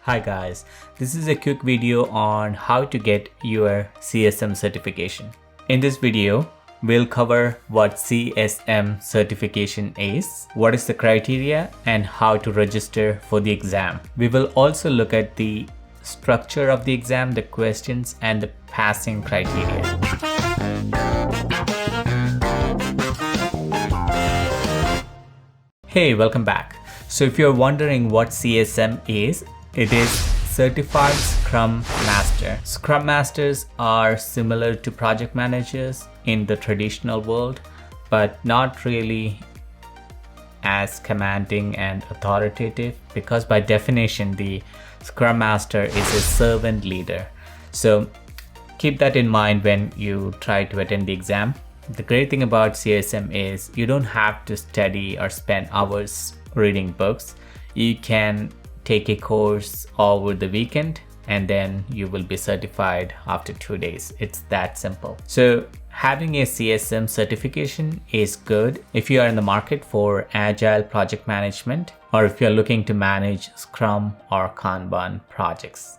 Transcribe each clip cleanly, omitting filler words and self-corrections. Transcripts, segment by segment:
Hi guys, this is a quick video on how to get your CSM certification. In this video, we'll cover what CSM certification is, what is the criteria, and how to register for the exam. We will also look at the structure of the exam, the questions, and the passing criteria. Hey, welcome back. So if you're wondering what CSM is, it is Certified Scrum Master. Scrum Masters are similar to project managers in the traditional world, but not really as commanding and authoritative, because by definition, the Scrum Master is a servant leader. So keep that in mind when you try to attend the exam. The great thing about CSM is you don't have to study or spend hours reading books. You can take a course over the weekend and then you will be certified after 2 days. It's that simple. So having a CSM certification is good if you are in the market for Agile project management, or if you're looking to manage Scrum or Kanban projects.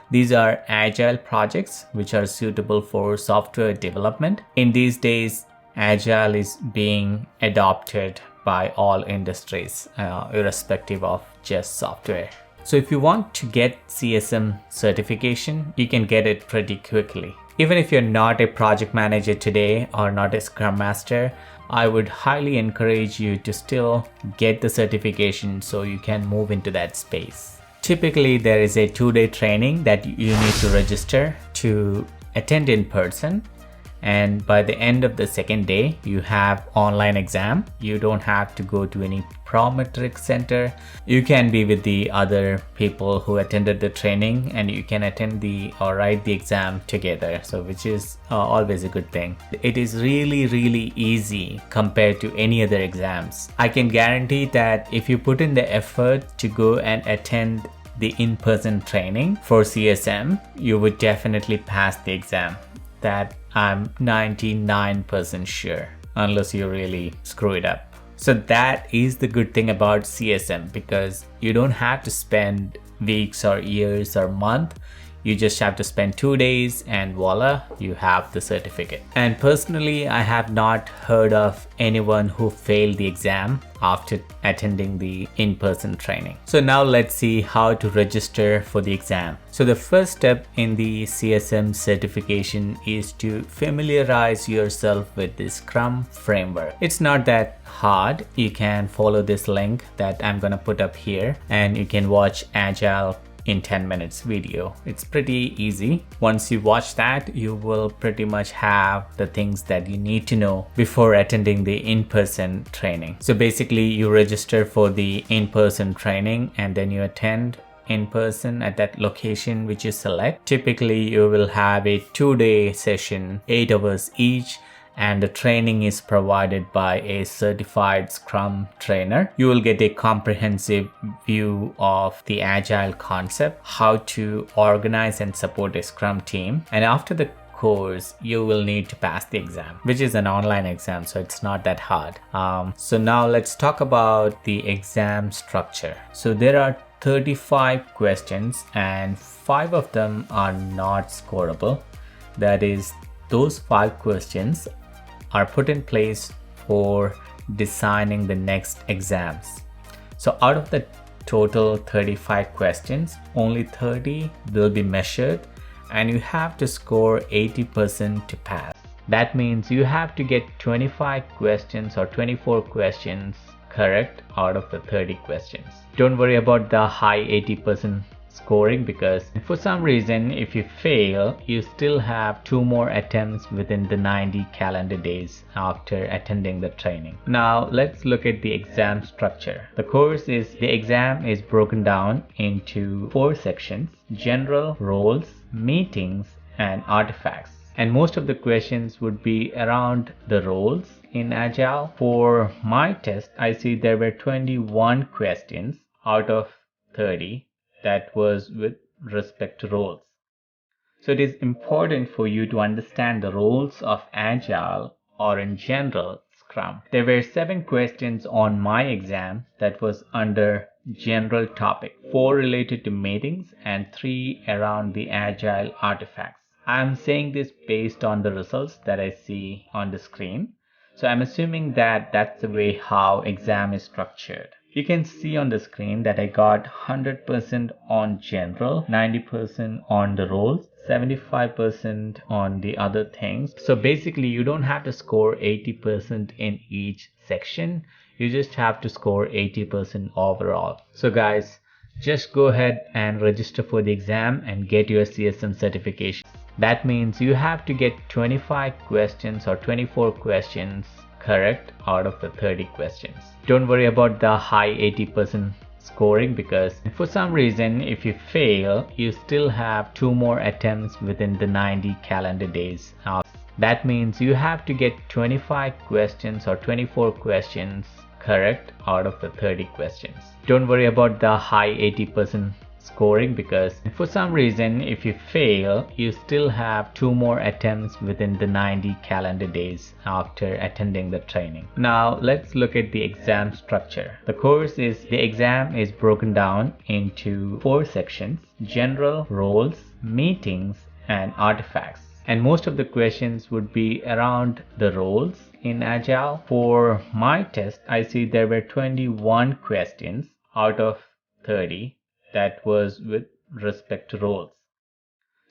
These are Agile projects which are suitable for software development. In these days, Agile is being adopted by all industries, irrespective of just software. So if you want to get CSM certification, you can get it pretty quickly. Even if you're not a project manager today or not a Scrum Master, I would highly encourage you to still get the certification so you can move into that space. Typically, there is a 2-day training that you need to register to attend in person. And by the end of the second day, you have online exam. You don't have to go to any prometric center. You can be with the other people who attended the training and you can attend or write the exam together. So which is always a good thing. It is really easy compared to any other exams. I can guarantee that if you put in the effort to go and attend the in-person training for CSM, you would definitely pass the exam. That I'm 99% sure, unless you really screw it up. So that is the good thing about CSM, because you don't have to spend weeks or years or month. You just have to spend 2 days and voila, you have the certificate. And personally, I have not heard of anyone who failed the exam after attending the in-person training. So now let's see how to register for the exam. So the first step in the CSM certification is to familiarize yourself with the Scrum framework. It's not that hard. You can follow this link that I'm gonna put up here and you can watch Agile in 10 minutes video. It's pretty easy. Once you watch that, you will pretty much have the things that you need to know before attending the in-person training. So basically you register for the in-person training and then you attend in person at that location which you select. Typically you will have a 2-day session, 8 hours each, and the training is provided by a certified Scrum trainer. You will get a comprehensive view of the Agile concept, how to organize and support a Scrum team. And after the course, you will need to pass the exam, which is an online exam, so it's not that hard. So now let's talk about the exam structure. So there are 35 questions and 5 of them are not scoreable. That is, those 5 questions are put in place for designing the next exams. So out of the total 35 questions, only 30 will be measured and you have to score 80% to pass. That means you have to get 25 questions or 24 questions correct out of the 30 questions. Don't worry about the high 80% scoring, because for some reason if you fail, you still have 2 more attempts within the 90 calendar days after attending the training. Now let's look at the exam structure. The exam is broken down into 4 sections: general, roles, meetings, and artifacts. And most of the questions would be around the roles in Agile. For my test, I see there were 21 questions out of 30 that was with respect to roles. So it is important for you to understand the roles of Agile, or in general Scrum. There were 7 questions on my exam that was under general topic, 4 related to meetings, and 3 around the Agile artifacts. I'm saying this based on the results that I see on the screen. So I'm assuming that that's the way how exam is structured. You can see on the screen that I got 100% on general, 90% on the roles, 75% on the other things. So basically you don't have to score 80% in each section. You just have to score 80% overall. So guys, just go ahead and register for the exam and get your CSM certification. That means you have to get 25 questions or 24 questions correct out of the 30 questions. Don't worry about the high 80% scoring, because for some reason if you fail, you still have 2 more attempts within the 90 calendar days. That means you have to get 25 questions or 24 questions correct out of the 30 questions. Don't worry about the high 80% scoring, because for some reason if you fail, you still have 2 more attempts within the 90 calendar days after attending the training. Now let's look at the exam structure. The exam is broken down into 4 sections: general, roles, meetings, and artifacts. And most of the questions would be around the roles in Agile. For my test, I see there were 21 questions out of 30 that was with respect to roles.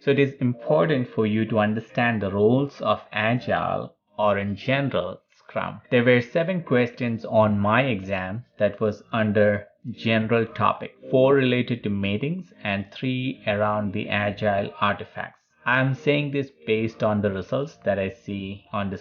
So it is important for you to understand the roles of Agile or in general Scrum. There were 7 questions on my exam that was under general topic, 4 related to meetings and 3 around the Agile artifacts. I'm saying this based on the results that I see on the screen.